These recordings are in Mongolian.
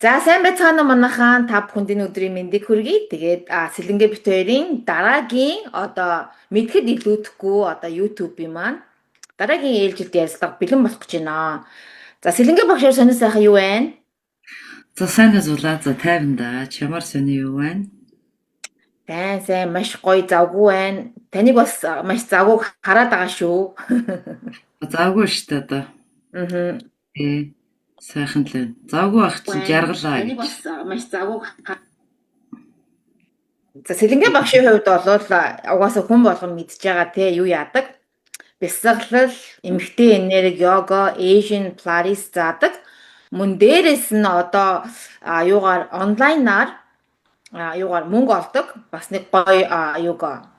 За сайн байцгаана уу манайхаа та бүхэнд энэ өдрийн мэндийг хүргэе. Тэгээд Сэлэнгэ бит хоёрын дараагийн мэдхэд илүүдэхгүй YouTube-ийн маань дараагийн ээлжилд ярилцлага бэлэн болох гэж байна. За Сэлэнгэ багшаар сонир сайхан юу байна? За сайн газуулаа за тайванда чамаар сони юу байна? Сайн маш гоё завгүй байна. Таныг бас маш завгүй хараад байгаа шүү. Завгүй штэ одоо. Аа. Сайхан л байна. Завгүй ах чинь жаргалаа Таныг гэж. бас маш завгүй. За Сэлэнгэ багшийн хувьд бол угаасаа хүн болгон мэдж байгаа те юу яадаг? Бясалгал, эмэгтэй энерги, йога, Asian Pilates заадаг. Мөн дээрэс нь юугаар онлайнаар юугаар мөнгө олдог. Бас нэг гоё юугаа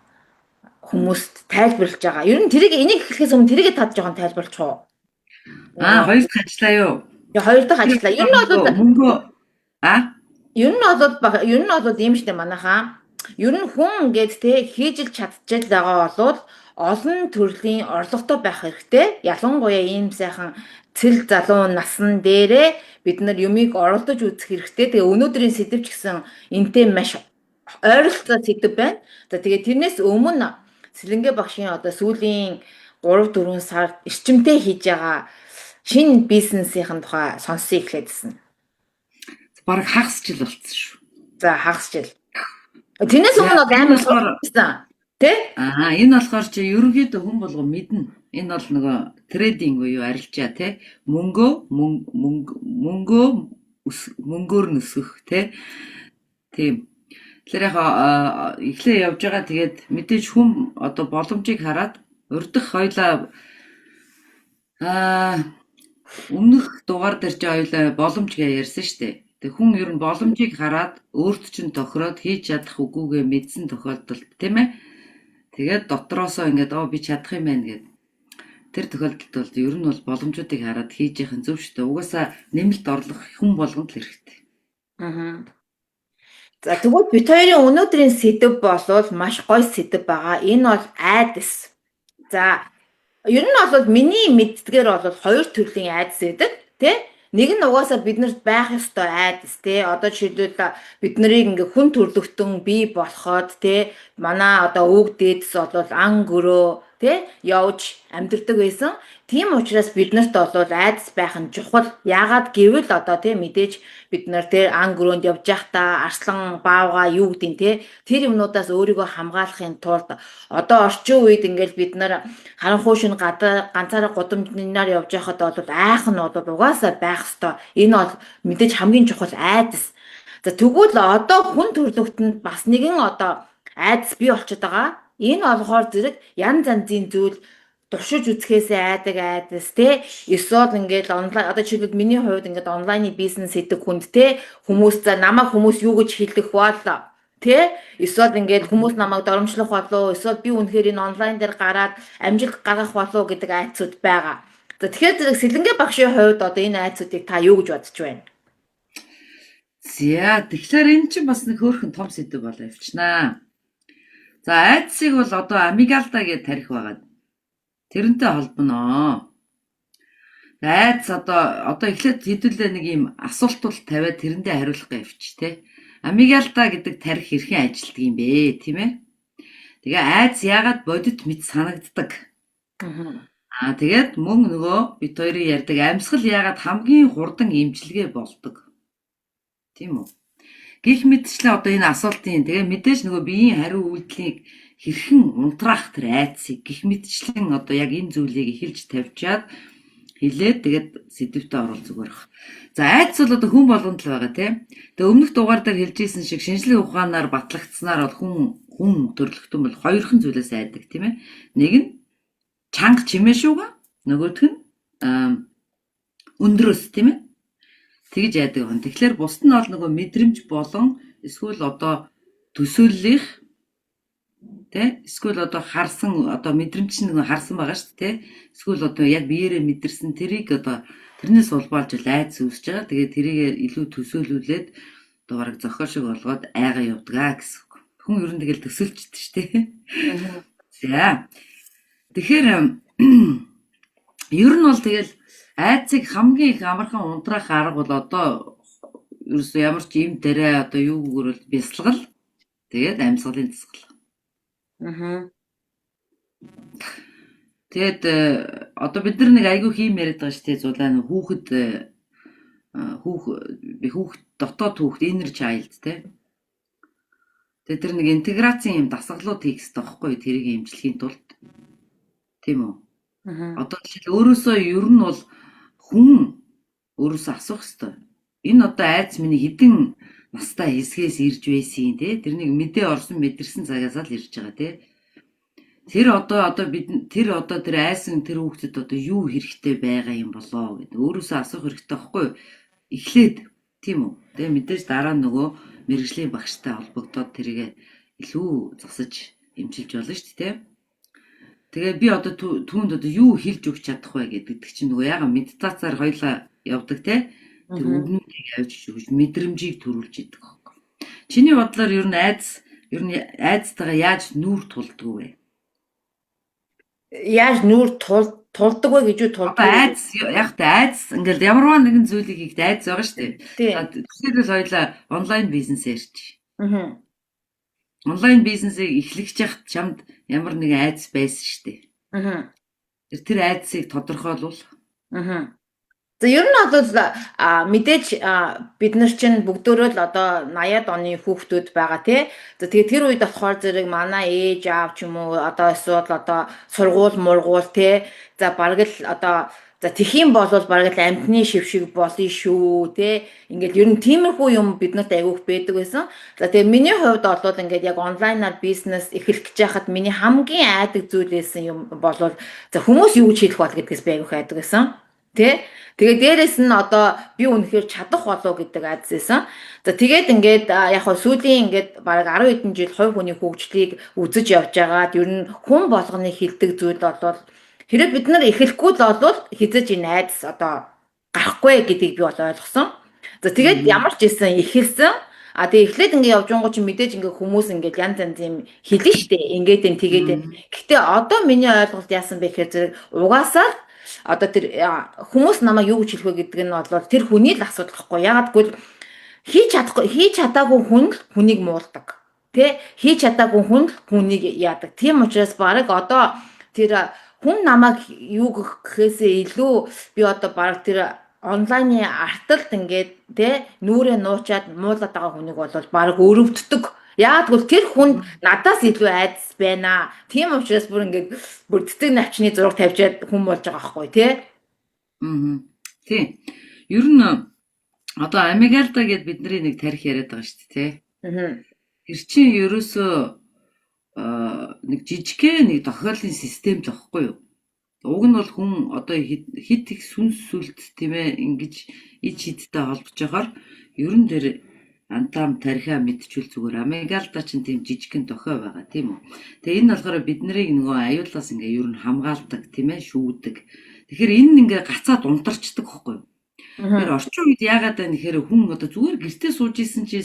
хүмүүст тайлбарлаж байгаа. Ер нь энийг эхлэхээс өмнө тэрийг тад жоохон тайлбарлах уу? Хоёр дахь ажиллаа юу? Хоёр дахь ажиллаа. Ер нь бол мөнгө ер нь бол ийм штэ манайхаа. Ер нь хүн ингээд те хийж л чадчихл байгаа болвол олон төрлийн орлоготой байх хэрэгтэй. Ялангуяа ийм сайхан цэл залуу насн дээрээ бид нар юмыг оролдож үзэх хэрэгтэй. Тэгээ өнөөдрийн сэдв ч гэсэн энтэй маш ойролцоо сэдв байна. За тэгээ тэрнээс өмнө Сэлэнгэ багшийн сүүлийн 3-4 сард эрчимтэй хийж байгаа шинэ бизнесийн тухай сонсъё эхлэжсэн. Бараг хагас жил болцсон шүү. За хагас жил. Тэрнээс өмнө амар сурсан. Тэ? Энэ болохоор чи ерөнхийдөө хүн болгон мэднэ. Энэ бол нөгөө трейдинг буюу арилжаа тий. Мөнгөөр нөсгөх тий. Тийм. Тэгэхээр яг эхлээ явж байгаа тэгээд мэдээж хүн боломжийг хараад урдах хоёлаа өмнөх дугаар дээр чи хоёлаа боломж гэж ярьсан шүү дээ. Тэг хүн ер нь боломжийг хараад өөрт чинь тохироод хийж чадах үгүйгээ мэдсэн тохиолдолд тийм ээ. Тэгээд дотроосоо ингээд би чадах юм байна гэд. Тэр тохиолдолд бол ер нь бол боломжуудыг хараад хийж яхин зөв шүү дээ. Угаасаа нэмэлт орлого хүн болгонд л хэрэгтэй. За тэгвэл бит хоёрын өнөөдрийн сэдв болвол маш гоё сэдв байгаа. Энэ бол айдас. За ер нь бол миний мэддгээр бол хоёр төрлийн айдас байдаг тий. Нэг нь угаасаа биднэрт байх ёстой айдас тий. Одоо жишээлбэл бид нарыг ингээ хүн төрлөختөн бий болоход тий. Манай өвөг дээдс бол ан гөрөө тий явж амьдэрдэг байсан. Тийм учраас биднэрт бол айдас байх нь чухал. Яагаад гэвэл тий мэдээж бид нар тий ан гөрөөнд явж байхдаа арслан баавга юу гэдэг нь тий тэр юмнуудаас өөрийгөө хамгаалахын тулд орчин үед ингээл бид нар харанхуй шин ганцаараа гудамжнаар явж байхад бол айх нь угаасаа байх ёстой. Энэ бол мэдээж хамгийн чухал айдас. За тэгвэл хүн төрлөختөнд бас нэгэн айдас бий болчиход байгаа. Энэ болохоор зэрэг янз янзын зүйл туршиж үзэхээсээ айдаг айдас тий. Эсвэл ингээд онлайн жишээлбэл миний хувьд ингээд онлайны бизнес хийдэг хүнд тий хүмүүс намайг юу гэж хэлэх бол тий эсвэл ингээд хүмүүс намайг доромжлох болов эсвэл би үнэхээр энэ онлайн дээр гараад амжилт гаргах болов гэдэг айцуд байгаа. За тэгэхээр зэрэг Сэлэнгэ багшийн хувьд энэ айцуудыг та юу гэж бодож байна? За тэгэхээр энэ чинь бас нэг хөөрхөн том сэдв болоо явчихнаа. За айдсыг бол амигдала гэж тарих байгаа. Тэрнтэй холбоно. Айдс эхлээд хэдүүлээ нэг юм асуултууд тавиад тэрэндээ хариулах гэж явчих тий. Амигдала гэдэг тарих хэрхэн ажилтдаг юм бэ, тийм ээ? Тэгээ айдс яагаад бодит мэт санагддаг? Тэгээд мөн нөгөө бит хоёрын ярьдаг амьсгал яагаад хамгийн хурдан эмчилгээ болдог? Тийм үү? Гэх мэтчлэн энэ асуултын тэгээ мэдээж нөгөө биеийн хариу үйлдэлийг хэрхэн унтраах тэр айдсыг гэх мэтчлэн яг энэ зүйлийг эхэлж тавьчаад хэлээд тэгээд сэдвтэ оролцдог байх. За айдс бол хүн болгонд л байгаа тийм. Тэгээ өмнөх дугаар дээр хэлж ирсэн шиг шинжлэх ухаанаар батлагдсанаар бол хүн төрлөختөн бол хоёрхан зүйлээс айдаг тийм ээ. Нэг нь чанга чимээ шүүга, нөгөөх нь өндрөөс тийм ээ. Тэгж яадаг юм. Тэгэхээр бусд нь бол нөгөө мэдрэмж болон эсвэл төсөөллийнх тэ эсвэл харсан мэдрэмж чинь нөгөө харсан байгаа шүү дээ. Эсвэл яг биеэрээ мэдэрсэн тэрийг тэрнээс улбаалж айдас үүсэж байгаа. Тэгээд тэрийг илүү төсөөлүүлээд бараг зохиол шиг болгоод айгаа явдгаа гэсэн. Хүн ер нь тэгэл төсөөлчихдээ шүү дээ. За. Тэгэхээр ер нь бол тэгэл айдсыг хамгийн их амархан унтраах арга бол ерөөсөө ямар ч юм дээрээ одоо юу гүгэрвэл бясалгал тэгээд амьсгалын засгал. Аа. Тэгээд одоо бид нар нэг айгүй хийм яриад байгаа шүү дээ зулаа нэг хүүхэд дотоод хүүхэд inner child те. Тэгээд тэр нэг интеграцийн юм дасгалууд хийх хэрэгтэй байхгүй тэрийг имжлэхийн тулд. Тийм үү? Аа. Одоо жишээл өөрөөсөө ер нь бол хүн өөрөөсөө асуух хэрэгтэй. Энэ одоо айц миний хідэн настай хэсгээс ирж байсан те. Тэрнийг мэдээ орсон мэдэрсэн цагаас л ирж байгаа те. Тэр айсан тэр хүүхдэд одоо юу хэрэгтэй байгаа юм болоо гэдэг өөрөөсөө асуух хэрэгтэй байхгүй эхлээд тийм үү. Тэгээ мэдээж дараа нөгөө мэрэгжлийн багштай холбогдоод тэрийг илүү засаж эмчилж болно шүү дээ. Тэгээ би одоо түүнд одоо юу хэлж өгч чадах вэ гэдэг чинь нөгөө яга медитацаар хоёлаа явдаг те. Тэр үгнүүдийг авч өгч мэдрэмжийг төрүүлж идэг байхгүй. Чиний бодлоор ер нь айцтайгаа яаж нүүр тулдаг вэ? Яаж нүүр тулдаг вэ гэж үү тулдаг. Айц ингээл ямарваа нэгэн зүйлийг хийх айц байгаа шүү дээ. Тийм. Тэгэхээр хоёлаа онлайн бизнес ярьж. Аа. Онлайн бизнесийг эхлэж яхад чамд ямар нэгэн айц байсан шүү дээ. Аа. Тэр айцыг тодорхойлвол. Аа. За ер нь бол мэдээж бид нар чинь бүгдөө л одоо 80-аад оны хүүхдүүд байгаа тий. За тэгээ тэр үед болохоор зэрэг манай ээж аав ч юм уу одоо эсвэл одоо сургууль мургуул тий. За бараг л одоо за тэхийн болвол бараг л амтны шившиг болно шүү тий. Ингээд ер нь тиймэрхүү юм биднэрт айгүйх байдаг байсан. За тэгээ миний хувьд бол ингээд яг онлайнаар бизнес эхлэх гэж яхад миний хамгийн айдаг зүйл байсан юм болвол за хүмүүс юу ч хийх бол гэдгээс би айгүйх айдаг байсан. Тэ тэгээ дээрэс нь одоо би үнэхээр чадах болов гэдэг айдас байсан. За тэгээд ингээд яг хөө сүүлийн ингээд бараг 10 хэдэн жил хувь хүний хөгжлийг үзэж явж байгаад ер нь хүн болгоны хилдэг зүйл бол хэрэг бид нар эхлэхгүй л бол хизэж энэ айдас одоо гарахгүй гэдгийг би бол ойлгосон. За тэгээд ямар ч ийсэн эхэлсэн. Тэгээ эхлээд ингээд явж байгаа чинь мэдээж ингээд хүмүүс ингээд янз янз юм хэлнэ штэ. Ингээд энэ тэгээд. Гэхдээ одоо миний ойлголт яасан бэ гэхээр зэрэг угаасаа одоо тэр хүмүүс намайг юу гэж хэлэх вэ гэдэг нь бол тэр хүний л асуудал гэхгүй. Ягаад гэвэл хийж чадаагүй хүн хүнийг муулдаг. Тэ хийж чадаагүй хүн хүнийг яадаг. Тийм учраас баг одоо тэр хүн намайг юу гэхээсээ илүү би одоо баг тэр онлайны арталт ингээд тэ нүрээ нуучаад муулаад байгаа хүнийг бол баг өрөвддөг. Яагад бол тэр хүн надаас илүү айдас байна. Тийм учраас бүр ингээд цэцэг навчны зураг тавьчаад хүн болж байгаа байхгүй тий. Тийм. Ер нь одоо амигдала гэд бидний нэг тарих яриад байгаа шүү дээ тий. Тэр чинь ерөөсөө нэг жижигхэн нэг тохиолын систем л байхгүй юу? Уг нь бол хүн одоо хит их сүнс сүлд тийм ээ ингэж ич хиттэй холбож байгаа ер нь тэр антам тарихаа мэдчихвэл зүгээр амигдала чинь тийм жижигхэн дохио байгаа тийм үү. Тэгээ энэ болохоор бид нарыг нөгөө аюулаас ингээ ер нь хамгаалдаг тийм ээ шүүдэг. Тэгэхээр энэ ингээ гацаад унтарчдаг байхгүй юу. Тэр орчин үед яагаад вэ гэхээр хүн одоо зүгээр гэртээ сууж исэн чи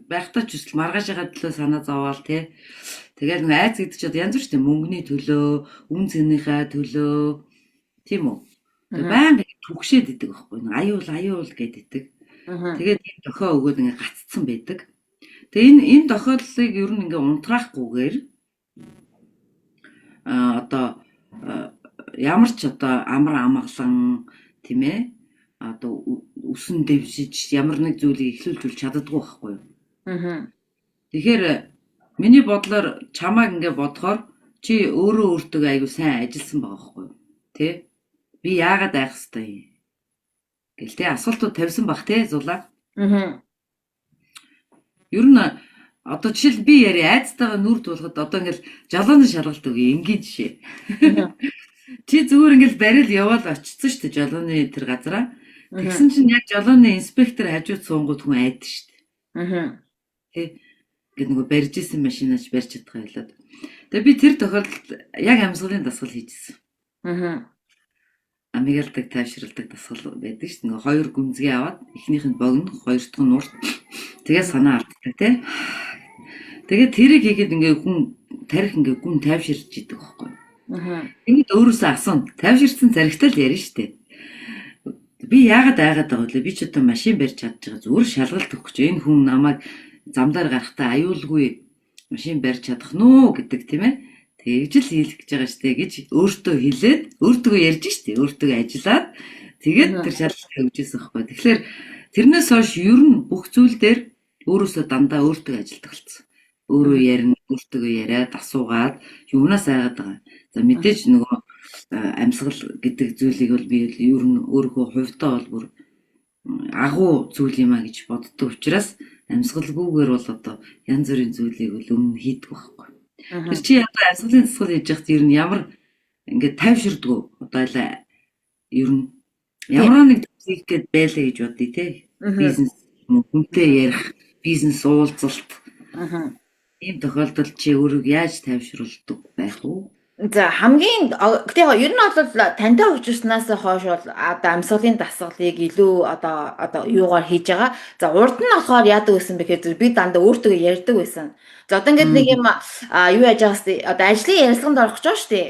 байхдаа ч үсэл маргаашаа төлөө санаа зовоол тий. Тэгээд нэг айц гэдэг чинь янз бүр шүү дээ мөнгөний төлөө, үн цэнийхээ төлөө тийм үү. Баян түгшээд идэг байхгүй юу. Аюул гэдэг. Тэгээд энэ дохио өгөөд ингээ гаццсан байдаг. Тэгээ энэ тохиолдлыг ер нь ингээ унтраахгүйгээр одоо ямар ч одоо амар амгалан тийм ээ одоо үсэн дэвшиж ямар нэг зүйлийг эхлүүлж чаддаггүй байхгүй юу. Тэгэхээр миний бодлоор чамайг ингээ бодохоор чи өөртөө айгу сайн ажилласан байгаа байхгүй юу. Тэ? Би яагаад айх хэвтэй гэл тэ асуултууд тавьсан бах те зулаа. Ер нь одоо жишээл би яри айцтайгаа нүр тулахад одоо ингээл жолооны шалгалт өгье энгийн жишээ. Чи зүгээр ингээл барил яваал очсон шүү дээ жолооны тэр газараа. Тэгсэн чинь яг жолооны инспектор хажууд суунгууд хүн айдсан шүү дээ. Тэ ингээд нөгөө барьж исэн машинаач барьж чадах байлаад. Тэгээ би тэр тохиолдолд яг амьсгалын дасгал хийжсэн. Амигдалдаг тайвширладаг дасгал байдаг шүү дээ. Нөгөө хоёр гүнзгий аваад эхнийх нь богино, хоёр дахь нь урт. Тэгээ санаа алддаг тий. Тэгээ тэрийг хийгээд ингээ хүн тарих ингээ гүн тайвширч идэг байхгүй. Ингээд өөрөөсөө асууна. Тайвширсан заригтай л ярина шүү дээ. Би яагаад айгаад байгаа вэ? Би ч одоо машин барьж чадж байгаа. Зүгээр шалгалт өгөх гэж энэ хүн намайг замдаар гарахтаа аюулгүй машин барьж чадах нү гэдэг тийм ээ. Тэгж л хийх гэж байгаа штэ гэж өөртөө хэлээд өөртөө ярьж штэ. Өөртөө ажиллаад тэгээд тэр шалгалтыг өгч ирсэн байхгүй. Тэгэхээр тэрнээс хойш ер нь бүх зүйл дээр өөрөөсөө дандаа өөртөө ажилдаг болсон. Өөрөө ярина, өөртөө яриад асуугаад юунаас айгаад байгаа. За мэдээж нөгөө амьсгал гэдэг зүйлийг бол би ер нь өөрийнхөө хувьдаа бол бүр агуу зүйл юм а гэж боддог учраас амьсгалгүйгээр бол одоо янз бүрийн зүйлийг бол өмнө хийдэг байхгүй. Тэр чи одоо амьсгалын засвар хийж яхад ер нь ямар ингээд тайвширдгүү одоо ер нь ямар нэг зүйлийг гээд байлаа гэж бодъё те. Бизнес хүнтэй ярих, бизнес уулзалт. Ийм тохиолдолд чи өөрийгөө яаж тайвшруулдаг байх вэ? За хамгийн гэхдээ ер нь бол тантай уулзсанаас хойш бол одоо амьсгалын дасгалыг илүү одоо юугаар хийж байгаа. За урд нь болохоор яадаг байсан бэ гэхээр би дандаа өөртөө ярьдаг байсан. За одоо ингээд нэг юм юу яаж байгаас одоо ажлын ярилцлаганд орох гэж байна шүү дээ.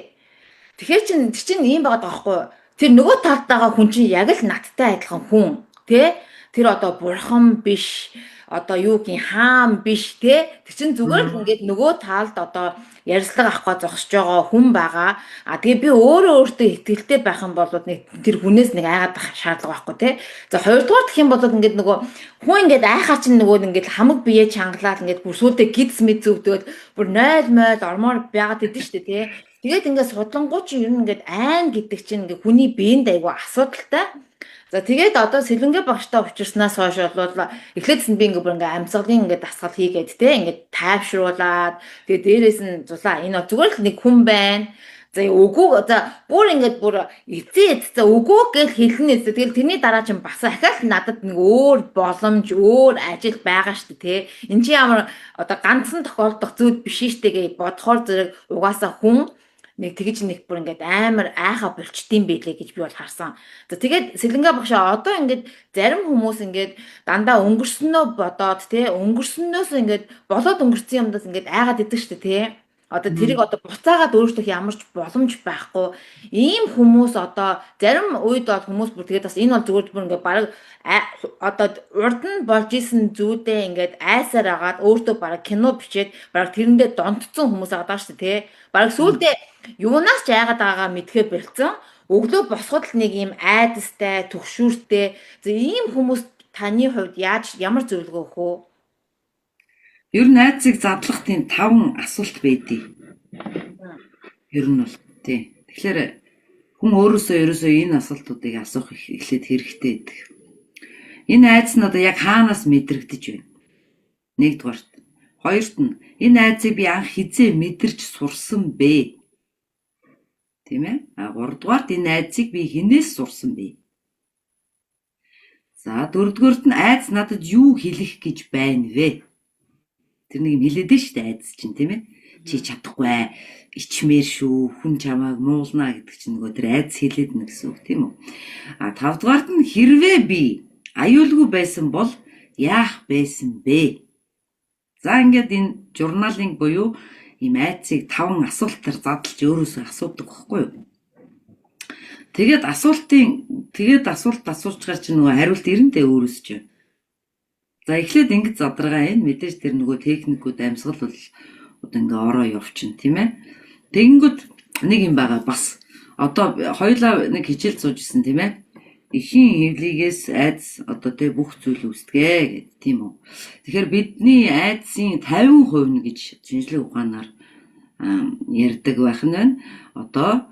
Тэгэхээр чинь ийм байгаа даахгүй. Тэр нөгөө талд байгаа хүн чинь яг л надтай адилхан хүн тий. Тэр одоо бурхан биш. Одоо юу гин хаан биш тий. Тэр чинь зүгээр л ингээд нөгөө талд одоо ярилцлага авах гэж зогсож байгаа хүн байгаа. Тэгээ би өөртөө итгэлтэй байх юм бол нэг тэр хүнээс нэг айгаад байх шаардлага байхгүй тий. За хоёрдугаар гэх юм бол ингээд нөгөө хүн ингээд айхаа чинь нөгөө ингээд хамаг бие чангалаад ингээд бүр сүултээ гидс мэд зүвдөөд бүр 0 ормоор байгаад идэв штэ тий. Тэгээд ингээд судлангуу чи ер нь ингээд айн гэдэг чинь ингээд хүний биеинд айгу асуудалтай. За тэгээд одоо сэлэнгэ багштай уулзснаас хойш бол эхлээдсэн би ингээд амьсгалын ингээд дасгал хийгээд те ингээд тайвшруулад тэгээд дээрээс нь зулаа энэ зүгээр л нэг хүн байна. За үгүй за бүр ингээд бүр эцээ за үгүй гэж хэлнэ. Тэгэл тэрний дараа чинь бас ахаад надад нэг өөр боломж өөр ажил байгаа шүү дээ те. Энд чи ямар одоо ганцхан тохиолдох зүйл биш шүү дээ гэж бодохоор зэрэг угаасаа хүн нэг тэгж нэг бүр ингээд амар айха болчдсан байлээ гэж би бол харсан. За тэгээд сэлэнгэ багшаа одоо ингээд зарим хүмүүс ингээд дандаа өнгөрснөө бодоод тий өнгөрснөөс ингээд болоод өнгөрсөн юмдаас ингээд айгаад идэг штэ тий. Одоо тэрийг одоо буцаагаад өөрчлөх ямарч боломж байхгүй. Ийм хүмүүс одоо зарим үед бол хүмүүс бүр тэгээд бас энэ бол зүгээр бүр ингээд баг одоо урд нь болж исэн зүйлдээ ингээд айсаар агаад өөртөө баг кино бичээд баг тэрэндээ донтцсон хүмүүс байгаа штэ тий. Баг сүүлдээ юунаас ч айгаад байгаагаа мэдхээр болцсон. Өглөө босоход л нэг ийм айдастай, түгшүүртэй. За ийм хүмүүс таны хувьд ямар зөвлөгөө өгөх вэ? Ер нь айдсыг задлах тийм 5 асуулт байдгийг. Ер нь бол тий. Тэгэхээр хүн өөрөөсөө энэ асуултуудыг асуух эхлээд хэрэгтэй гэдэг. Энэ айдас нь одоо яг хаанаас мэдрэгдэж байна? Нэгдүгээрт. Хоёрт нь энэ айдсыг би анх хизээ мэдэрч сурсан бэ? Тийм ээ. Гуравдугаарт энэ айдсыг би хинээс сурсан бэ? За дөрөвдүгээрт нь айдас надад юу хэлэх гэж байна вэ? Тэр нэг юм хэлээд нь шүү дээ айдас чинь тийм ээ. Чи чадахгүй ичмээр шүү, хүн чамайг муулна гэдэг чинь нөгөө тэр айдас хэлээд нэг гэсэн үг тийм үү? Тавдугаарт нь хэрвээ би аюулгүй байсан бол яах байсан бэ? За ингээд энэ журналын буюу ийм айдсыг 5 асуултаар задлж өөрөөсөө асуудаг байхгүй юу? Тэгээд асуулт асуучгаар чинь нөгөө хариулт ирэндээ өөрөөс чинь. За эхлээд ингэж задрага энэ мэдээж тэр нөгөө техникүүд амьсгал бол одоо ингээ ороо явчихна тийм ээ. Тэгэнгүүт нэг юм байгаа бас одоо хоёулаа нэг хичээл сууж исэн тийм ээ. Эхийн хөвлийгээс айдас одоо тэ бүх зүйл үүсдэгэ гэд тийм үү. Тэгэхээр бидний айдасын 50% гэж шинжлэх ухаанаар ярьдаг байх нь байна. Одоо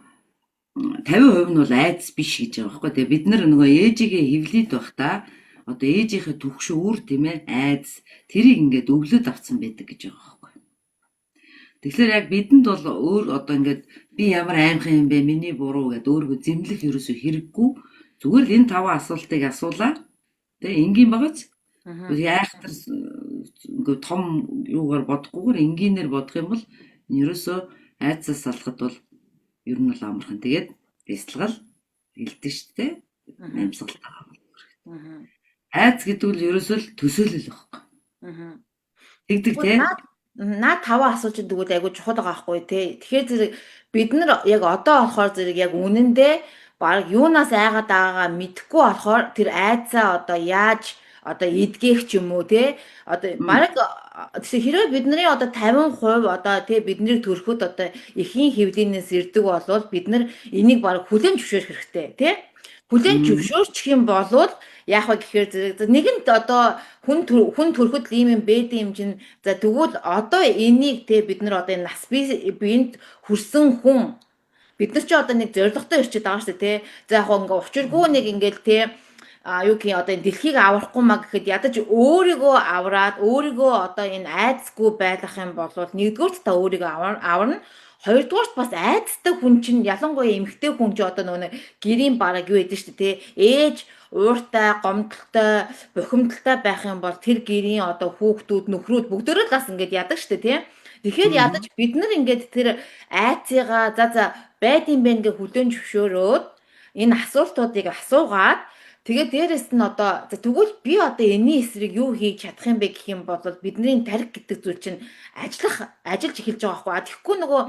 50% нь бол айдас биш гэж байгаа байхгүй. Тэгээ бид нар нөгөө ээжигээ хөвлийд байхдаа одоо ээжийнхээ түгшүүр тийм ээ айдас тэрийг ингээд өвлөд авцсан байдаг гэж байгаа байхгүй. Тэгэхээр яг бидэнд бол өөр одоо ингээд би ямар аимхан юм бэ миний буруу гэдээ өөрийгөө зэмлэх ерөөсөө хэрэггүй. Зүгээр л энэ 5 асуултыг асуулаа. Тэгээ энгийн багаж. Яахтар ингээд том юугаар бодохгүйгээр энгийнээр бодох юм бол ерөөсөө айдсаас салахад бол ер нь бол амархан. Тэгээд бясалгал хэлдэг шүү дээ. Амьсгал байгаа. Айдас гэдэг нь ерөөсөө л төсөөлөл байхгүй. Тэгдэг тий. Наад 5 асууж дэгүүд айгу чухал байгаа байхгүй тий. Тэгэхээр зэрэг бид нар яг одоо болохоор зэрэг яг үнэндээ баг юунаас айгаад байгаагаа мэдэхгүй болохоор тэр айцаа одоо яаж одоо эдгэх ч юм уу те одоо баг хэрвээ бидний одоо 50% одоо те бидний төрөхөд одоо эхийн хэвлэлээс ирдэг болвол бид нар энийг баг хүлээн зөвшөөрөх хэрэгтэй те хүлээн зөвшөөрчих юм болвол яах вэ гэхээр нэгэнт одоо хүн төрөхөд ийм юм бэд юм чинь за тэгвэл одоо энийг те бид нар одоо энэ нас биеинд хүрсэн хүн бид нар чи одоо нэг зоригтой ирчээд байгаа шүү дээ тий. За яг ингээ учиргүй нэг ингээл тий юу гэх юм одоо энэ дэлхийг аврахгүй маа гэхэд ядаж өөрийгөө авраад өөрийгөө одоо энэ айдсгүй байлгах юм бол нэгдүгürt та өөрийгөө аварна. Хоёрдугаарт бас айдастай хүн чинь ялангуяа эмэгтэй хүн чи одоо нөгөө гэрийн бараг юу гэдэг шүү дээ тий. Ээж ууртай, гомдолтой, бухимдалтай байх юм бол тэр гэрийн одоо хүүхдүүд, нөхрүүд бүгдөө л бас ингээд ядаг шүү дээ тий. Тэгэхээр ядаж бид нар ингээд тэр айцыгаа за байд юм бэ ингээ хүлээн зөвшөөрөөд энэ асуултуудыг асуугаад тэгээд дээрэс нь одоо тэгвэл би одоо энэний эсрэг юу хийж чадах юм бэ гэх юм бол бидний тарих гэдэг зүйл чинь ажиллаж эхэлж байгаа байхгүй. Тэгэхгүй нөгөө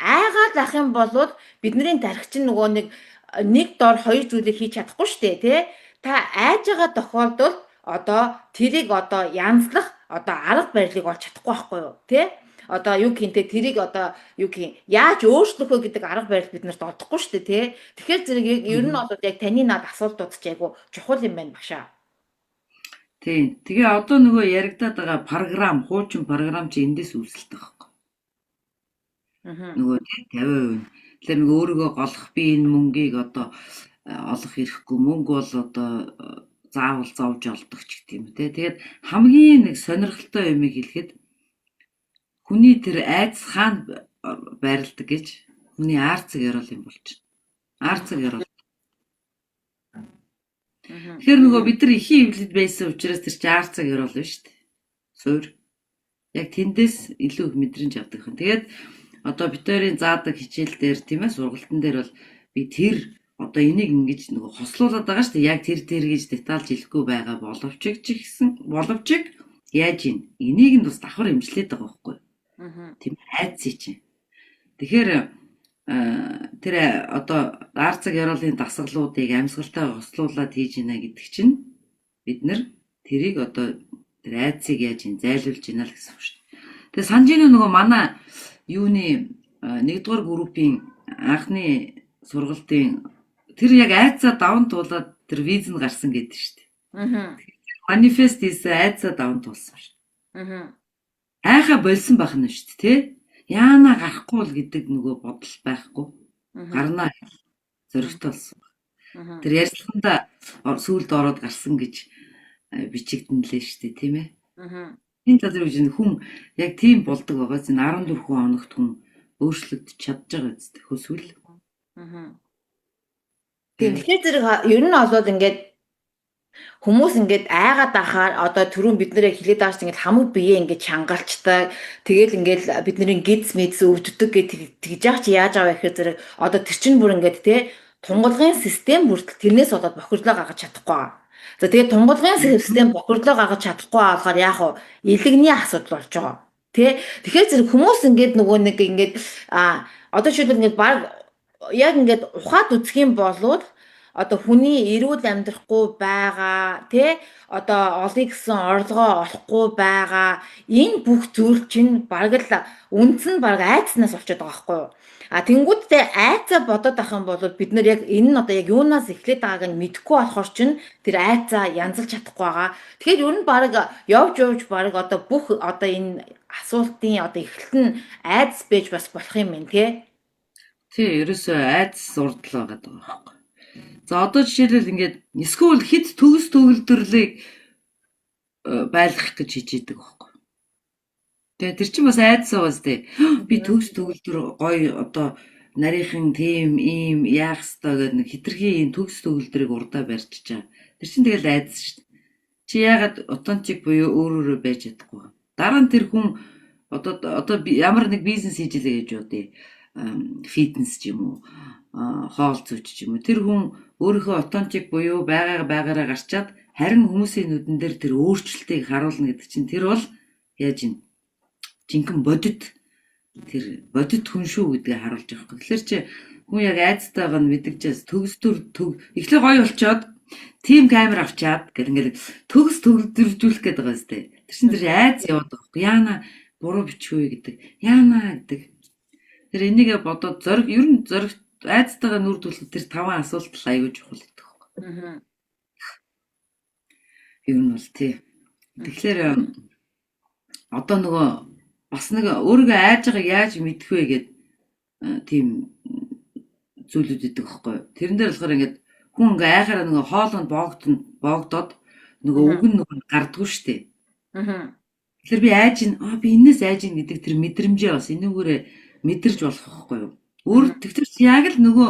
айгаад ах юм бол бидний тарих чинь нөгөө нэг дор хоёр зүйлийг хийж чадахгүй шүү дээ тий. Та айж байгаа тохиолдолд одоо тэрийг одоо янзлах одоо арга барилыг олж чадахгүй байхгүй юу тий. Одоо юу гинтэй тэрийг одоо юу гин яаж өөрчлөх вэ гэдэг арга барил бид нарт олдохгүй шүү дээ тий. Тэгэхээр зэрэг ер нь бол яг таны над асуултууд ч айгу чухал юм байна багшаа. Тийм. Тэгээ одоо нөгөө яригадаад байгаа програм, хуучин програм чи эндээс үүсэлдэг байхгүй. Нөгөө 50%. Тэгэхээр нөгөө өөрийгөө голох би энэ мөнгийг одоо олох ирэхгүй мөнгө бол одоо заавал зовж олдог ч гэдэг юм те. Тэгээд хамгийн нэг сонирхолтой юм хэлэхэд хүний тэр айц хаана байрладаг гэж хүний арцэг ярил юм болж байна. Арцэг ярил. Тэгэхээр нөгөө бид нар ихийн хөвлөд байсан учраас тэр чинь арцэг ярил байна шүү дээ. Суур. Яг тэндээс илүү их мэдрэмж авдаг юм. Тэгээд одоо битэрийн заадаг хичээл дээр тийм ээ сургалтын дээр бол би тэр одоо энийг ингэж нөгөө хослуулад байгаа шүү дээ. Яг тэр гэж детальж хэлэхгүй байгаа боловч яаж ийн энийг нь бас давхар хэмжлээд байгаа байхгүй. Тийм айцыг чинь. Тэгэхээр тэр одоо арцэг яролын дасгалуудыг амьсгалтай хослуулад хийж гинэ гэдэг чинь бид нар тэрийг одоо тэр айцыг яаж ин зайлуулж гинэ л гэсэн үг шүү дээ. Тэгээ санаж ийн нөгөө манай юуны 1-р группийн анхны сургалтын тэр яг айцаа даван туулаад тэр виз нь гарсан гэдэг шүү дээ. Манифест хийсэн айцаа даван туулсан шүү. Айха болсон байх нь шүү дээ, тий? Яана гарахгүй л гэдэг нөгөө бодол байхгүй. Гарнаа зөрөгтэй болсон. Тэр ярьслаханда сүулд ороод гарсан гэж бичигдэнлээ шүү дээ, тийм ээ? Энэ талаар үгүй хүн яг тийм болдог байгаа. Энэ 14 хоногт хүн өөрчлөгдөж чадж байгаа үстэй хөсвөл. Тэгэхээр зэрэг ер нь олоод ингээд хүмүүс ингээд айгаад ахаар одоо түрүүн бид нэрээ хэлээд байгаа чинь ингээд хамаг бие ингээд чангалцдаг. Тэгэл ингээд бидний гидс мэдс өвддөг гэж тэгж яах чи яаж аваа гэхээр зэрэг одоо тэр чинь бүр ингээд те тунгалгын систем бүртэл тэрнээс болоод бохирдлоо гаргаж чадахгүй байгаа. За тэгээд тунгалгын систем бохирдлоо гаргаж чадахгүй болохоор яах вэ? Илэгний асуудал болж байгаа. Тэгэхээр зэрэг хүмүүс ингээд нөгөө нэг ингээд одоо шийдэл ингээд баг яг ингээд ухаад үзэх юм болвол одоо хүний эрүүл амьдрахгүй байгаа одоо олъё гэсэн орлогоо олохгүй байгаа энэ бүх зүйл чинь баг л үндсэн баг айцнаас болчиход байгаа байхгүй юу? Тэнгүүдтэй айцаа бодоод ах юм бол бид нар яг энэ нь одоо яг юунаас эхлээд байгааг нь мэдэхгүй болохоор чинь тэр айцаа янзалж чадахгүй байгаа. Тэгэхээр ер нь баг явж баг одоо бүх одоо энэ асуултын одоо эхлэл нь айц байж бас болох юм байна тий. Тий, ерөөсөө айц урдл байгаа байхгүй. За одоо жишээлбэл ингээд эсвэл хэд төгс төгөлдөрлийг байлгах гэж хичээдэг байхгүй. Тэгээ тэр чинь бас айдас байгаас тээ. Би төгс төгөлдөр гоё одоо нарийнхан тийм ийм яах ёстой гэдэг нэг хитрхийн төгс төгөлдрийг урдаа барьж чаа. Тэр чинь тэгэл айдас шүү дээ. Чи яагаад аутентик буюу өөрөөрөө байж чадахгүй. Дараа нь тэр хүн одоо ямар нэг бизнес хийж илээ гэж бодъё. Фитнес ч юм уу, хоол зүйч ч юм уу. Тэр хүн өөрийнхөө аутентик буюу байгаараа гарчаад харин хүмүүсийн нүдэн дээр тэр өөрчлөлтийг харуулна гэдэг чинь тэр бол яаж юм жинхэнэ бодит хүн шүү гэдгийг харуулж байгаа юм. Тэгэхээр чи Хүн яг айцтайгаа нь мэдгэжээс эхлээ гоё болчоод тим камер авчаад гэл ингээд төгсдөржүүлэх гээд байгаа сте. Тэр чинь тэр айц яваад байгаа байхгүй. Яана буруу бичгүй гэдэг. Яана гэдэг. Тэр энийгээ бодоод ер нь зориг айцтайгаа нүрдүүлэх тэр 5 асуулт л аягүй чухал гэдэг байхгүй. Ер нь бол тий. Тэгэхээр одоо нөгөө бас нэг өөрийгөө айж байгааг яаж мэдэх вэ гэдэг тийм зүйлүүд идэг байхгүй. Тэрэн дээр болохоор ингээд хүн ингээ айхаараа нөгөө хоолонд боогдоод нөгөө үг нь нөгөө гардггүй штэ. Тэгэхээр би айж би энэс айж ин гэдэг тэр мэдрэмжээ бас энүүгээрээ мэдэрч болох байхгүй юу. Тэгэхээр яг л нөгөө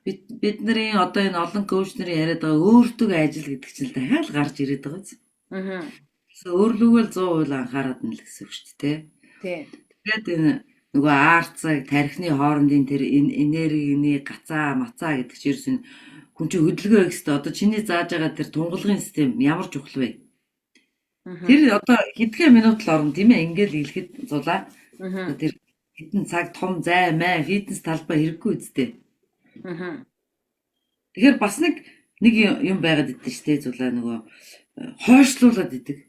бидний одоо энэ олон коуч нарын яриад байгаа өөртөө ажил гэдэг чинь дахиад гарч ирээд байгаа биз. Тэгэхээр өөрлөгөө л 100% анхаарат нь л гэсэн үг шүү дээ. Тий. Тэгээд энэ нөгөө аарцаг тархины хоорондын тэр энергийн гацаа мацаа гэдэг чинь ерөөс нь хүн чинь хөдөлгөөн гэхтээ одоо чиний зааж байгаа тэр тунгалгын систем ямар чухал вэ? Тэр одоо хэдхэн минут л орно тийм ээ ингээл хэлэхэд зулаа. Тэр хэдэн цаг том зай май фитнес талбай хэрэггүй үсттэй. Тэгэхээр бас нэг юм байгаад идэв шүү дээ зулаа нөгөө хойшлуулад идэг.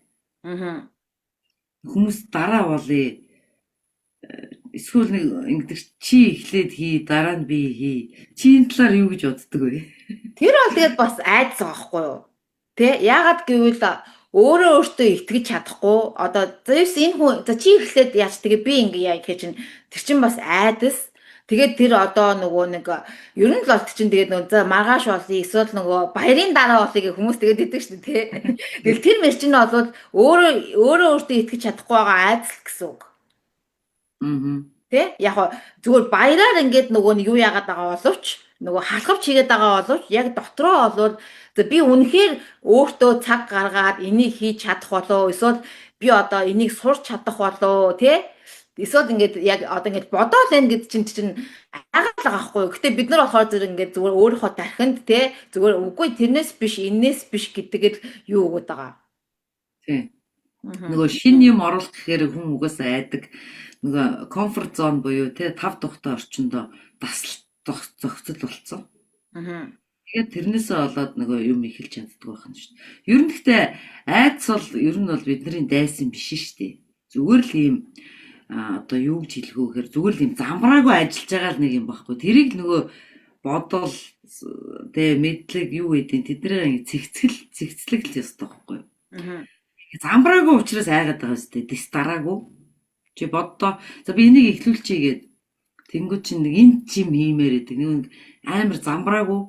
Хүмүүс дараа болъё. Эсвэл нэг ингэдэг чи эхлээд хий дараа нь би хий. Чиний талаар юу гэж боддөг вэ? Тэр бол тэгээд бас айдас байгаа байхгүй юу? Тэ яагаад гэвэл өөртөө итгэж чадахгүй одоо зөвс энэ хүн чи эхлээд яаж тэгээ би ингэ яа гэх чинь тэр чинь бас айдас. Тэгээд тэр одоо нөгөө нэг ер нь л бол чинь тэгээд нөгөө маргааш болъё эсвэл нөгөө баярын дараа болъё гэх хүмүүс тэгээд идэг шүү дээ тий. Тэгэл тэр мэр чинь бол өөртөө итгэж чадахгүй байгаа айдас гэсэн үг. Тэ яг зүгээр баяраар ингээд нөгөө юу яагаад байгаа боловч нөгөө халахвч хийгээд байгаа боловч яг дотроо болвол би үнэхээр өөртөө цаг гаргаад энийг хийж чадах болоо эсвэл би одоо энийг сурч чадах болоо тий эсвэл ингээд яг одоо ингээд бодоол байна гэд чинь агаал байгаа байхгүй юу. Гэтэ бид нар болохоор зүгээр ингээд зүгээр өөрийнхөө тархинд тий зүгээр үгүй тэрнээс биш энээс биш гэдгээр юу өгöd байгаа. Тий. Нөгөө шин юм оруулах гэхээр хүн угаасаа айдаг. Нөгөө комфорт зон буюу тий тав тухтай орчиндөө зохицол болцсон. Тэгээд тэрнээсээ болоод нөгөө юм эхэлж чаддаг байх нь шүү дээ. Ер нь гэхдээ айдас бол ер нь бол бидний дайсан биш шүү дээ. Зүгээр л ийм одоо юу гэж хэлэх вэ гэхээр зүгээр л ийм замбраагүй ажиллаж байгаа л нэг юм байхгүй. Тэрийг нөгөө бодвол тий мэдлэг юу гэдэг тэдний цэгцлэг л ёстой байхгүй. Замбраагүй учраас айгаад байгаа шүү дээ. Дэс дараагүй. Чи боддоо за би энийг эхлүүлчихье гээд тэнгуү чинь нэг энэ чим хиймээр гэдэг нэг амар замбраагүй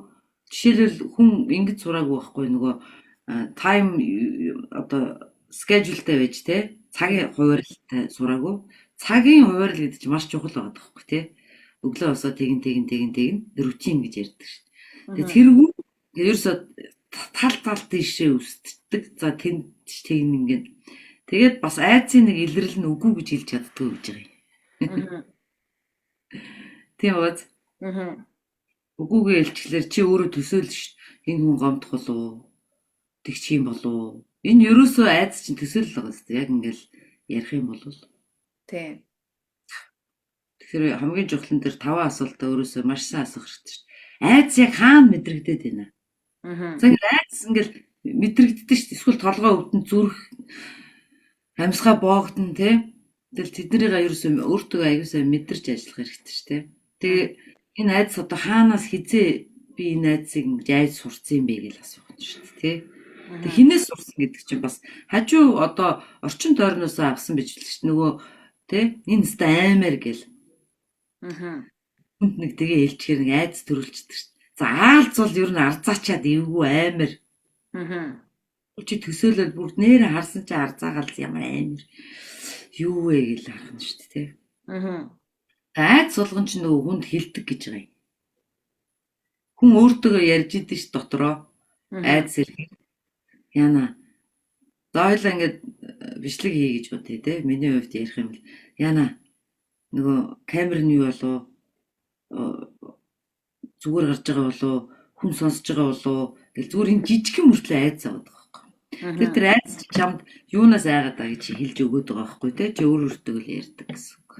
жишээлбэл хүн ингэж сураагүй байхгүй нөгөө тайм одоо schedule-тэй байж те цагийн хуваарилтай сураагүй цагийн хуваарил гэдэг чинь маш чухал байгаа байхгүй те өглөө босоо тэгин рутин гэж ярьдаг шүү дээ. Тэгээд тэргүй ерөөсөө тал тийшээ өсддөг за тэнд тэгин ингээд тэгээд бас айцын нэг илрэл нь үгүй гэж хэлж чаддгүй гэж байгаа юм. Тийм үү? Үгүйгээ хэлчихлээр чи өөрөө төсөөлж ш. Энэ хүн гомдох болов. Тэгч юм болов. Энэ ерөөсөө айц чинь төсөөлөл байгаа шүү дээ. Яг ингээл ярих юм бол. Тийм. Тэгэхээр хамгийн чухал нь тэр 5 асуултаа өөрөөсөө маш сайн асуух хэрэгтэй шүү дээ. Айц яг хаана мэдрэгдээд байна? За ингээл айц ингээл мэдрэгддэг шүү дээ. Эсвэл толгой өвдөн зүрх амьсгаа боогдсон тий. Тэгэл тэднэрийг ерөөсөө өөртөө аяусаа мэдэрч ажиллах хэрэгтэй шүү дээ. Тэгээ энэ айдас одоо хаанаас хизээ би энэ айдсыг ингэж айд сурцсан юм бэ гэж асуух нь шүү дээ тий. Тэг хинээс сурсан гэдэг чинь бас хажуу одоо орчин тойрноосоо авсан байж л шүү дээ. Нөгөө тий энэ өстө аймаар гэл. Хүнд нэг тэгээ хэлчихээр нэг айдас төрүүлчихдэг шүү дээ. За аалцвал ер нь арзаачаад эвгүй аймаар. Чи төсөөлөл бүгд нээр харсан чи арзаагаал ямар аймар юу вэ гэж харах нь шүү дээ тий. Айд сулган ч нөгөө хүнд хилдэг гэж байгаа юм. Хүн өөртөө ярьж идэв ш дотроо айд сэрхий. Яна. За хоёлаа ингээд бичлэг хий гэж бодъё тий. Миний хувьд ярих юм бол яна нөгөө камер нь юу болов зүгээр гарч байгаа болов хүн сонсож байгаа болов гэл зүгээр энэ жижигхэн мөртлөө айд заваад байгаа байхгүй. Тэр айд чамд юунаас айгаад байгаа гэж хэлж өгöd байгаа байхгүй тий. Чи өөртөө л ярьдаг гэсэн үг.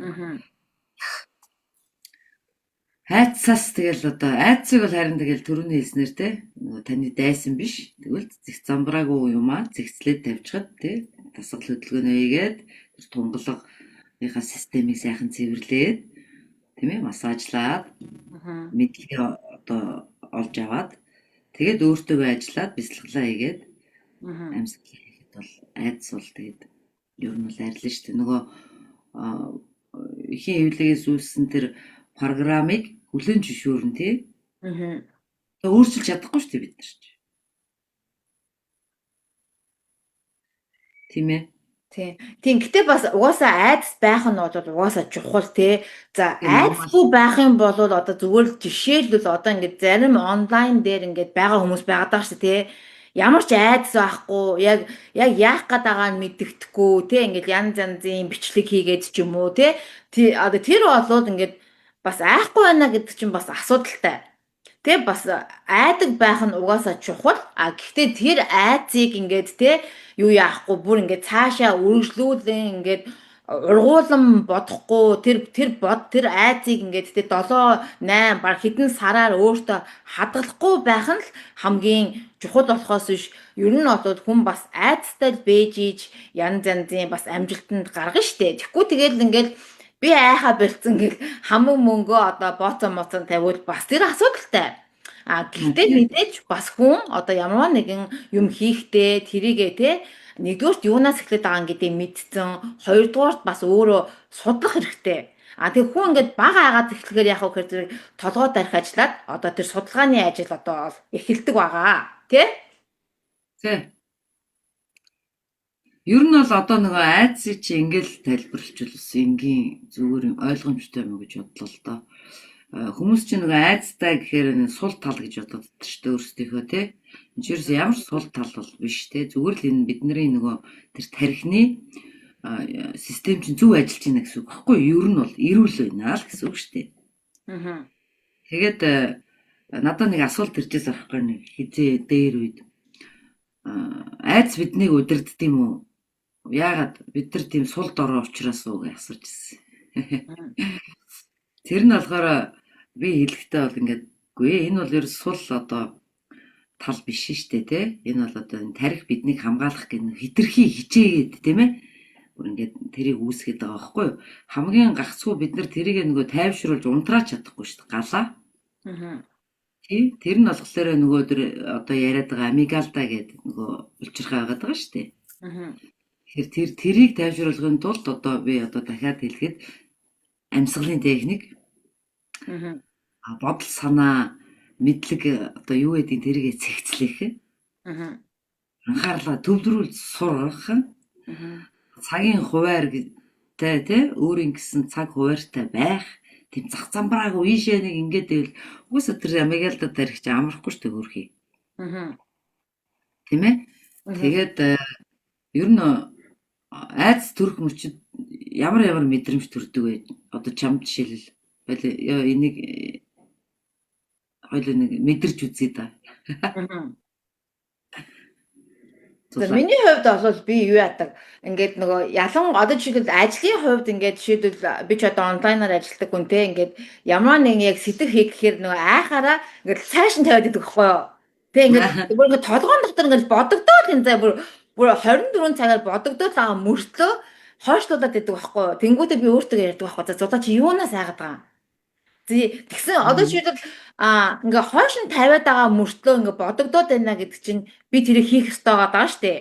Айцсаас тэгэл одоо айцыг бол харин тэгэл төрөний хэлснээр те нөгөө таны дайсан биш. Тэгвэл зэх замбраагүй юм аа зэгцлээд тавьчихад те тасгал хөдөлгөөнөө хийгээд тэр тунгалгынхаа системийг сайхан цэвэрлээд тийм ээ массажлаад Аа. мэдлэгээ одоо олж аваад тэгээд өөртөө ажиллаад бясалгалаа хийгээд Аа. амьсгалаа хийхэд бол айдас бол тэгээд ер нь бол арилна шүү дээ. Нөгөө ихийн хэвлэгээс үүссэн тэр программыг хүлээн зөвшөөрнө тий. Аа. Өөрчилж чадахгүй шүү дээ бид нар ч. Тийм ээ. Тийм. Гэтэ бас угаасаа айдас байх нь бол угаасаа чухал тий. За айдасгүй байх юм бол одоо зүгээр л жишээлбэл одоо ингээд зарим онлайн дээр ингээд байгаа хүмүүс байгаад байгаа шүү тий. Ямар ч айдас байхгүй яг яах гээд байгааг нь мэддэхгүй тий. Ингээд янз янзын бичлэг хийгээд ч юм уу тий. Одоо тэр болоод ингээд бас айхгүй байна гэдэг чинь бас асуудалтай. Тэ бас айдаг байх нь угаасаа чухал. Гэхдээ тэр айцыг ингээд те юу яахгүй бүр ингээд цаашаа үргэлжлүүлэн ингээд ургуулan бодохгүй тэр айцыг ингээд те 7 8 баг хэдэн сараар өөртөө хадгалахгүй байх нь л хамгийн чухал болохоос биш. Ер нь бол хүн бас айцтай бэж ийж янз янзын бас амжилтанд гаргана штэ. Тэгэхгүй тэгэл ингээд би айхаа бэлдсэн гэл хамаг мөнгөө одоо бооцон тавиул бас тэр асуудалтай. Гэхдээ мэдээж бас хүн одоо ямар нэгэн юм хийхдээ тэрийгээ те нэгдүгээрт юунаас эхлэх байгаа гэдэг мэдсэн, хоёрдугаарт бас өөрөө судлах хэрэгтэй. Тэг хүн ингээд бага агаад эхлэхээр яах вэ гэхээр зэрэг толгой дарих ажиллаад одоо тэр судалгааны ажил одоо эхэлдэг байгаа. Тэ? Тэ. Ер нь бол одоо нөгөө айдсыг чи ингээл тайлбарлавчулсан энгийн зүгээр ойлгомжтой юм гэж бодлоо л доо. Хүмүүс чинь нөгөө айдастай гэхээр сул тал гэж боддог шүү дээ өөрсдийнхөө тий. Энд ямар ч сул тал бол биш тий. Зүгээр л энэ бидний нөгөө тэр тархины систем чинь зөв ажиллаж байна гэсэн үг баггүй. Ер нь бол эрүүл байна л гэсэн үг шүү дээ. Аа. Тэгээд надад нэг асуулт иржээс авахгүй нэг хизээ дээр үед айдас биднийг удирддаг юм уу? Яагаад бид нар тийм сул дорой учраас уу гэж асууж ирсэн. Тэр нь болохоор би хэлэхдээ бол ингээд үгүй энэ бол ер сул одоо тал биш шүү дээ тий. Энэ бол одоо тарих биднийг хамгаалах гэх хитрхи хичээгээд тийм ээ. Бүр ингээд тэрийг үүсгээд байгаа байхгүй юу? Хамгийн гагцхүү бид нар тэрийг нөгөө тайвшруулж унтраач чадахгүй шүү дээ. Галаа. Аа. Тий. Тэр нь болохоор нөгөө тэр одоо яриад байгаа амигдала гэдэг нөгөө улчирхай байгаад байгаа шүү дээ. Аа. Тэгэхээр тэрийг тайвшруулахын тулд одоо би одоо дахиад хэлэхэд амьсгалын техник бодол санаа мэдлэг одоо юу гэдгийг тэргээ цэгцлэх анхаарлаа төвлөрүүлж сургах цагийн хуваар тий өөрийн гэсэн цаг хуваартай байх тийм зах замбрааг ийшээ нэг ингээд байвал уусаа тэр амигдалд тарих чи амархгүй шүү дээ хөрхий. Тийм ээ. Тэгээд ер нь айдас төрөх мөчид ямар мэдрэмж төрдөг вэ? Одоо чамд жишээлбэл энийг хоёул нэг мэдэрч үзье да. Миний хувьд бол би юу яадаг ингээд нөгөө ялан одоо жишээлбэл ажлын хувьд ингээд жишээлбэл би ч одоо онлайнаар ажилладаг хүн те ингээд ямар нэгэн яг сэтгэх хийх гэхээр нөгөө айхаараа ингээд цааш нь тавиад идэх байхгүй юу? Тэг ингээд бүр ингээд толгоон дотор ингээд бодогдоод энэ зай бүр 24 цагаар бодогдоод байгаа мөртлөө хойшлуулад идэх байхгүй юу? Тэнгүүдээ би өөртөө ярьдаг байхгүй. За зулаа чи юунаас айгаад байгаа юм? Тэгсэн одоо жишээлбэл ингээ хойш нь тавиад байгаа мөртлөө ингээ бодогдоод байна гэдэг чинь би тэрийг хийх ёстой байгаа шүү дээ.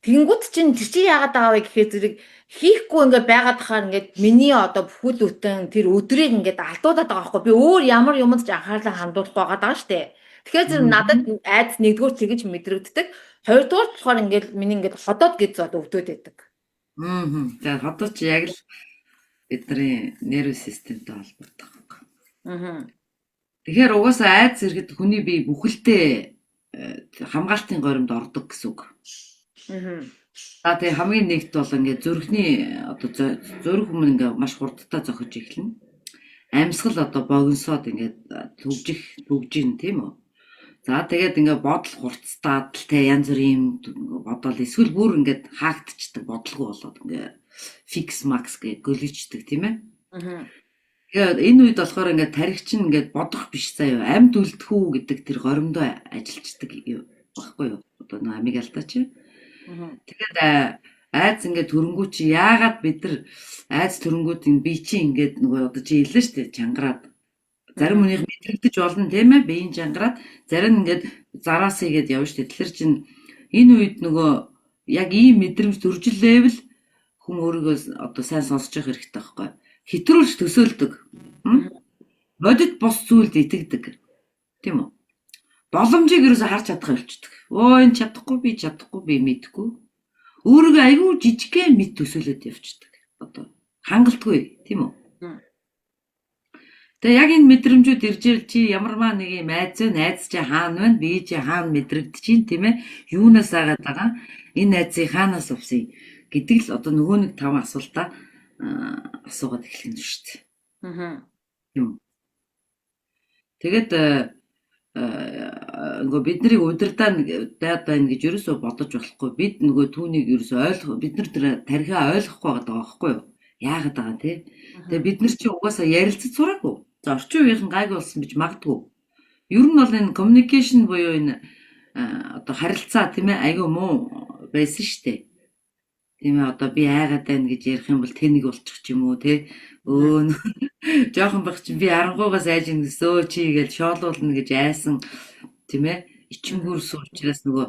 Тэнгүүд чинь тэр чи яагаад байгаа вэ гэхээр зэрэг хийхгүй ингээ байгаад тахаар ингээ миний одоо бүхэл бүтэн тэр өдрийг ингээ алдуулаад байгаа байхгүй. Би өөр ямар юмд ч анхаарлаа хандуулахгүй байгаа шүү дээ. Тэгэхээр зэрэг надад айдас нэгдүгээр тэгэж мэдрэгддэг. Хоёрдугаар болохоор ингээ миний ингээ ходоод гэж зод өвдөд байдаг. За ходоод чи яг л бидний нерв системтэй холбоотой. Тэгэхээр угаасаа айдас ирэхэд хүний бие бүхэлдээ хамгаалтын горимд ордог гэсэн үг. Тэгээ хамгийн нэгт бол ингээд зүрхний одоо зүрх өмнө ингээд маш хурдтай зохиж эхэлнэ. Амьсгал одоо богиносоод ингээд төгжин тийм үү. За тэгээд ингээд бодол хурцтаад л те янз бүрийн бодол эсвэл бүр ингээд хаагдчихдаг бодлого болоод ингээд фикс макс гэж гөлөждөг тийм ээ. Тэгээд энэ үед болохоор ингээд тархич нь ингээд бодох биш заяа. Амьд үлдэх үү гэдэг тэр горимдоо ажиллаждаг баггүй юу? Одоо нэг амигдалтай чи. Тэгээд айц ингээд төрөнгүү чи яагаад бид нар айц төрөнгүүдийн бие чи ингээд нөгөө одоо чи хэллээ шүү дээ чангараад. Зарим хүнийх мэдрэгдэж болно тийм ээ биеийн чангараад зарим ингээд зараас игээд явна шүү дээ. Тэгэхээр чин энэ үед нөгөө яг ийм мэдрэмж төржилээвэл хүн өөрийгөө одоо сайн сонсож явах хэрэгтэй байхгүй. Хэтрүүлж төсөөлдөг. Бодит бос зүйлд итгэдэг. Тийм үү? Боломжийг ерөөсө харж чадах болчдөг. Энэ чадахгүй би мэдгүй. Өөрийгөө айгүй жижигхэн мэд төсөөлөд явчихдаг. Одоо хангалтгүй, тийм үү? Тэгээ яг энэ мэдрэмжүүд ирж ил чи ямарваа нэг юм айц чи хаана байна? Би чи хаана мэдрэгдэж чинь, тийм ээ? Юунаас агаад байгаа? Энэ айцыг хаанаас авсан гэдэг л одоо нөгөө нэг 5 асуултаа асуугаад эхлэх нь шүү дээ. Тэгээд нөгөө бидний удирдаа даад байна гэж ерөөсөө бодож болохгүй. Бид нөгөө түүнийг ерөөсөө ойлгох бид нар тэр тархиа ойлгохгүй байгаа байхгүй юу? Яагаад байгаа те? Тэгээ бид нар чи угаасаа ярилцаж сураагүй. За орчин үеийнхэн гайгүй болсон гэж магадгүй. Ер нь бол энэ communication буюу энэ одоо харилцаа тийм ээ айгүй муу байсан шүү дээ. Тийм ээ одоо би айгаад байна гэж ярих юм бол тэнэг болчих ч юм уу те жоохон байх чинь би 13-аас айж ин гэсэн чи гэж шоолуулна гэж айсан тийм ээ ичингүүр суучраас нөгөө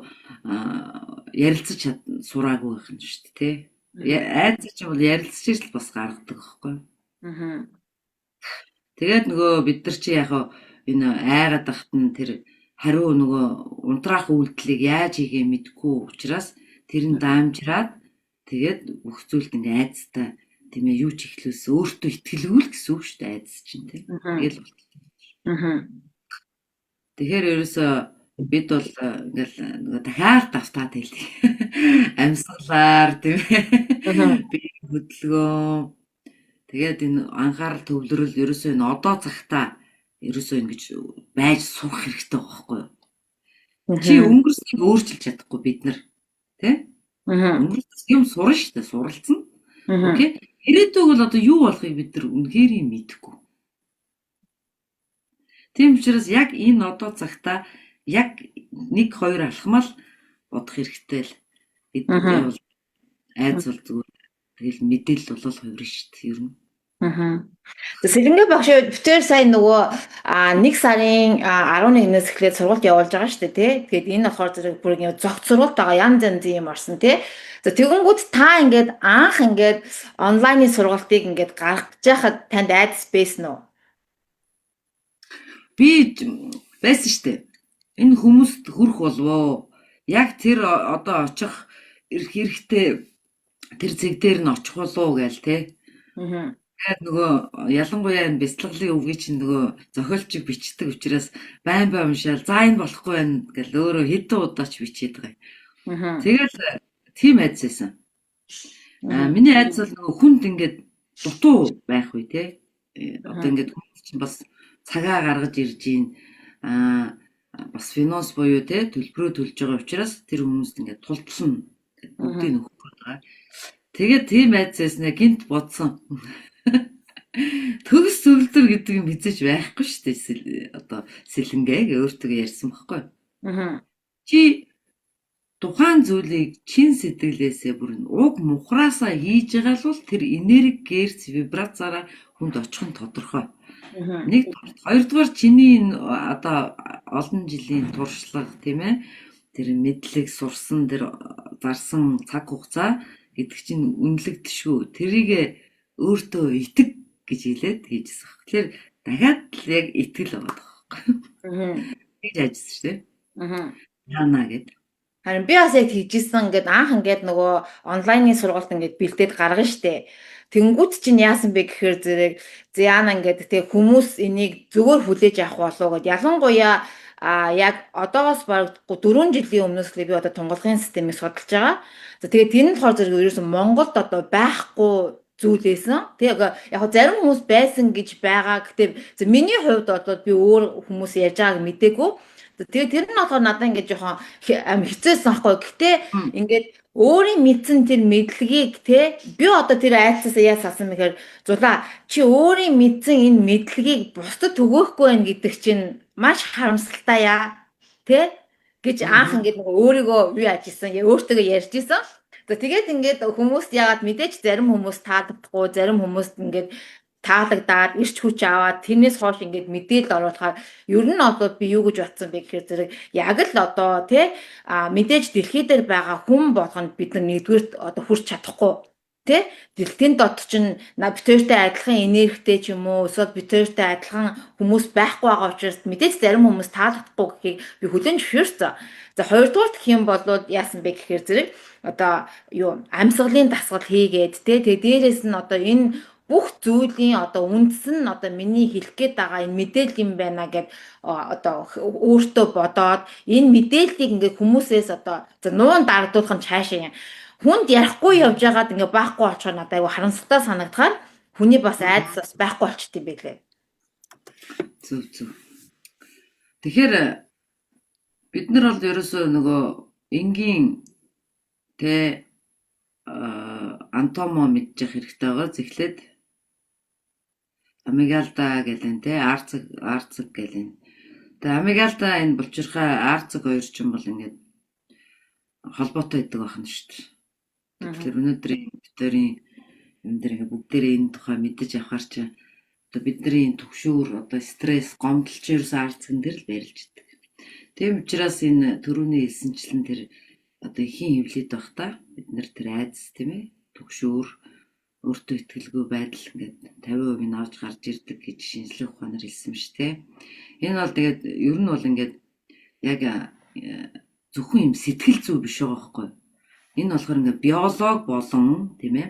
ярилцаж сураагүй байх юм шүү дээ те айц ч юм бол ярилцаж л бас гаргадаг байхгүй. Тэгээд нөгөө бид нар чи яг энэ айгаад тахт нь тэр хариу нөгөө унтраах үйлдэлийг яаж хийгээ мэдгүй учраас тэр нь даамжраад тэгээд бүх зүйлд ингээ айцтай тийм ээ юу ч ихлүүлсэн өөртөө итгэлгүй л гэсэн үг шүү дээ айц чинь тийм. Тэгэл болчихсон. Тэгэхээр ерөөсөө бид бол ингээл нөгөө дахиад давтаад хэлдэг. Амьсгалаар тийм ээ. Би хөдөлгөөн тэгээд энэ анхаарал төвлөрөл ерөөсөө энэ одоо цагтаа ерөөсөө ингэж байж сурах хэрэгтэй байхгүй юу? Чи өнгөрснийг өөрчилж чадахгүй бид нар тийм өнгөрсөн юм сурна шүү дээ суралцсан. Окей. Ирээдүйг бол одоо юу болохыг бид нар үнэхээр мэдэхгүй. Тийм учраас яг энэ одоо цагтаа яг 1-2 алхмал бодох хэрэгтэй л. Бидний бол айц бол зүгээр тэгэл мэдээлэл болол хувирна шүү дээ ер нь. Сэлэнгэ багш битээр сайн нөгөө 1 сарын 11-ээс эхлээд сургалт явуулж байгаа шүү дээ тий. Тэгээд энэ болохоор зэрэг бүр ингэ зогц сургалт байгаа янз янзын юм орсон тий. За тэгэнгүүт та ингээд анх ингээд онлайны сургалтыг ингээд гаргаж яхад танд айдас байсан уу? Би байсан шүү дээ. Энэ хүмүүст хүрэх болвоо. Яг тэр одоо очих хэрэгтэй тэр зэг дээр нь очих болов гээл тий. Тэгээд нөгөө ялангуяа энэ бяцлаглалын өвгий чинь нөгөө зохиолчийг бичдэг учраас байн уншаал за энэ болохгүй байна гэл өөрөө хэдэн удаач бичээд байгаа. Тэгэл тийм айдсайсан. Миний айдс бол нөгөө хүнд ингээд дутуу байх үе тий. Одоо ингээд хүн чинь бас цагаа гаргаж ирж ийн бас финанс буюу тий төлбөрөө төлж байгаа учраас тэр хүмүүст ингээд тултална бүгдийг нөхөх байгаа. Тэгээд тийм айдсайснаа гинт бодсон. Төгс зөвлөдөр гэдэг юм хизэж байхгүй шүү дээ. Одоо сэлэнгээг өөртөө ярьсан байхгүй. Чи тухайн зүйлийг чин сэтгэлээсээ бүр уг мухраасаа хийж байгаа л тэр энерги герц вибрацаараа хүнд очих нь тодорхой. Нэг хоёрдугаар чиний энэ одоо олон жилийн туршлага тийм ээ тэр мэдлэг сурсан тэр зарсан цаг хугацаа гэдэг чинь үнэлэгдэшгүй. Тэрийг өөртөө итэг гэж хэлээд хийжсэн. Тэгэхээр дахиад л яг итгэл байгаа байхгүй. Хийж ажилласан шүү дээ. Яана гэд. Харин би бас яг хийжсэн ингээд анх ингээд нөгөө онлайны сургалт ингээд бэлдээд гаргана штэ. Тэнгүүт чинь яасан бэ гэхээр зэрэг Зяана ингээд тэг хүмүүс энийг зөвөр хүлээж авах болов гэд ялангуяа яг одоогоос бараг 4 жилийн өмнөөс би одоо тунгалгын системийг судалж байгаа. За тэгээд энэ нь болохоор зэрэг ерөөсөн Монголд одоо байхгүй зүйлээсэн. Тэг яг зарим хүмүүс байсан гэж байгаа. Гэтэ миний хувьд одоо би өөр хүмүүс ярьж байгааг мэдээгүй. Тэгээд тэр нь болохоор надад ингээд жоохон хэцээсэн аахгүй. Гэтэ ингээд өөрийн мэдсэн тэр мэдлэгийг те би одоо тэр айцаас яаж салсан мэхээр зулаа чи өөрийн мэдсэн энэ мэдлэгийг бусдад түгөөхгүй байх гэдэг чинь маш харамсалтай яа те гэж анх Мгм. ингээд нөгөө өөрийгөө юу яаж исэн өөртөө ярьж исэн. За тэгээд ингээд хүмүүст яагаад мэдээж зарим хүмүүс таалагдахгүй зарим хүмүүст ингээд таалагдаад ирч хүч аваад тэрнээс хойш ингээд мэдээлэл оруулахаар ер нь одоо би юу гэж бодсон бэ гэхээр зэрэг яг л одоо тий мэдээж дэлхий дээр байгаа хүн болгонд бид нар нэгдүгээр одоо хүрч чадахгүй тий дэлхийн дот чинь битүүртэй адилхан энергитэй ч юм уу эсвэл битүүртэй адилхан хүмүүс байхгүй байгаа учраас мэдээж зарим хүмүүс таалагдахгүй гэхийг би хүлээн зөвшөөрсөн. За хоёрдугаар гэх юм бол яасан бэ гэхээр зэрэг одоо юу амьсгалын дасгал хийгээд тий тэгээ дээрэс нь одоо энэ бүх зүйлийн одоо үндэс нь одоо миний хэлэх гээд байгаа энэ мэдээлэл юм байна гэд одоо өөртөө бодоод энэ мэдээллийг ингээ хүмүүсээс одоо за нуун дагдуулах нь цаашаа юм. Хүнд ярихгүй явж байгаад ингээ байхгүй очихоор надад айгу харамсалтай санагдахаар хүний бас айдас бас байхгүй болчт юм байлээ. Зөв. Тэгэхээр бид нар бол ерөөсөө нөгөө энгийн тэ антомо мэдчих хэрэгтэй байгаа. Эхлээд амигдала гэлэн тэ арцэг гэлэн. Тэгээ амигдала энэ булчирхай арцэг хоёр ч юм бол ингээд холбоотой байдаг байна шүү дээ. Тэгэхээр өнөөдрийн битэрийн юм дээр ингээд бүгдээрээ энэ тухай мэдэж авахар чи одоо бидний төгшүүр одоо стресс гомдол чи ерөөсөө арцган дээр л барилж идэг. Тийм учраас энэ төрөүний хэлсэнчлэн тэр одоо ихийн хөвлөд байх та бид нар тэр айдас тийм ээ төгшүүр өөртөө ихтгэлгүй байдал ингээд 50% нь авч гарч ирдэг гэж шинжлэх ухаанаар хэлсэн шүү дээ. Энэ бол тэгээд ер нь бол ингээд яг зөвхөн юм сэтгэл зүй биш байгаа байхгүй. Энэ болохоор ингээд биолог болон тийм ээ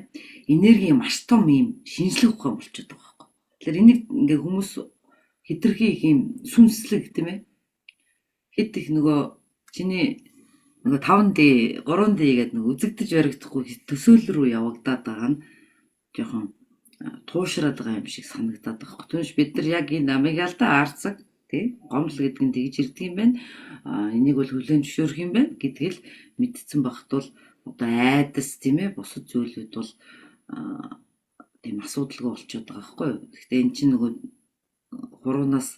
энерги маш том юм шинжлэх ухаан болчиход байгаа байхгүй. Тэгэхээр энийг ингээд хүмүүс хитрхи их юм сүнслэг тийм ээ хэд их нөгөө чиний нөгөө 5D 3D гэдэг нөгөө үзэгдэж баригдахгүй төсөөл рүү явагдаад байгаа нь жоохон туушраад байгаа юм шиг санагдаад байгаа. Түүнш бид нар яг энэ амигдала арцаг тий гомдол гэдэг нь тэгж ирдэг юм байна. Энийг бол хүлээн зөвшөөрөх юм байна гэдгийг л мэдсэн багт бол одоо айдас тийм ээ бусад зүйлүүд бол тийм асуудалгүй болчиход байгаа байхгүй юу. Гэхдээ эн чинь нөгөө хуруунаас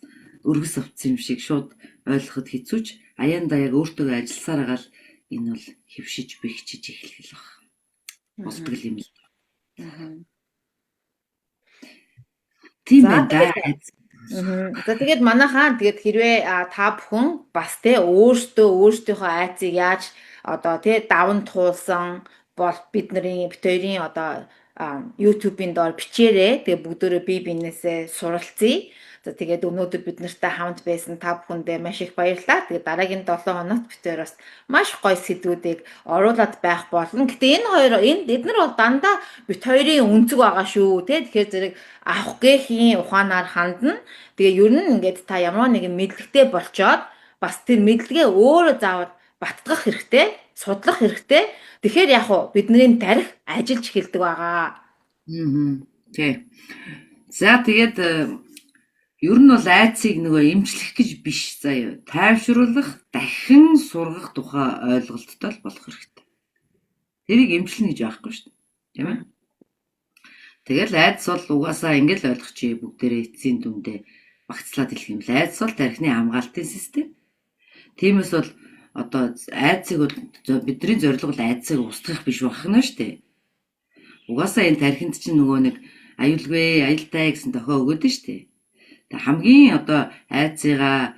өргөс авцсан юм шиг шууд ойлгоход хэцүүч аяанда яг өөртөө ажилласаар байгаа л энэ бол хөвшиж бэхжиж эхлэх л байна. Болтгол юм л. Тийм байна да. За тэгээд манайхаа тэгээд хэрвээ та бүхэн бас те өөртөөхөө айцыг яаж одоо те даван туулсан бол бидний битэрийн одоо YouTube-ийн доор бичээрэй. Тэгээ бүгдөө бие биенээсээ суралцъя. За тэгээд өнөөдөр бид нартай хамт байсан та бүхэндээ маш их баярлалаа. Тэгээд дараагийн 7 хоногт битээр бас маш гоё сэдвүүдийг оруулаад байх болно. Гэтэ энэ эдгээр бол дандаа бит хоёрын өнцөг байгаа шүү. Тэгэхээр зэрэг авах гээхийн ухаанаар хандна. Тэгээ ер нь ингээд та ямар нэгэн мэдлэгтэй болчоод бас тэр мэдлэгээ өөрөө заавал баттгах хэрэгтэй, судлах хэрэгтэй. Тэгэхээр яг уу бидний тарих ажиллаж эхэлдэг байгаа. Тий. За тэгээд ер нь бол айцыг нөгөө эмчлэх гэж биш заяа. Тайвшруулах, дахин сургах тухай ойлголттой л болох хэрэгтэй. Тэрийг эмчлэнэ гэж байхгүй шүү дээ. Тийм ээ. Тэгэл айдас бол угаасаа ингэж ойлгох чи бүгдээрээ эцсийн дүндээ багцлаад хэлэх юм. Айдас бол тархины хамгаалтын систем. Тиймээс бол одоо айдсыг бол бидний зорилго бол айдсыг устгах биш байна шүү дээ. Угаасаа энэ тархинд чинь нөгөө нэг аюулгүй, аюултай гэсэн тохио өгöd нь шүү дээ. Тэг хамгийн одоо айцыгаа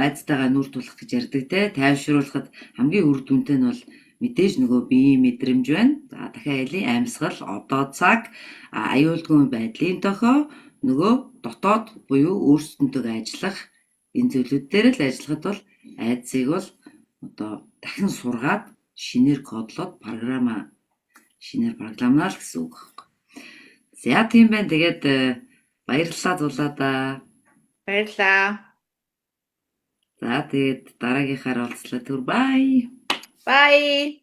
айцтайгаа нүүр тулах гэж ярьдаг те тайвшруулахад хамгийн үр дүнтэй нь бол мэдээж нөгөө биеийн мэдрэмж байна. За дахиад хэлий амьсгал одоо цаг аюулгүй байдлын тохио нөгөө дотоод буюу өөрсдөндөө ажиллах энэ зүйлүүд дээр л ажиллахад бол айцыг бол одоо дахин сургаад шинээр кодлоод шинээр програмнаар гэсэн үг байхгүй. За тийм байна. Тэгээд баярлалаа зулаадаа. Баярлалаа. За тэгээд дараагийнхаар уулзлаа түр бай. Bye.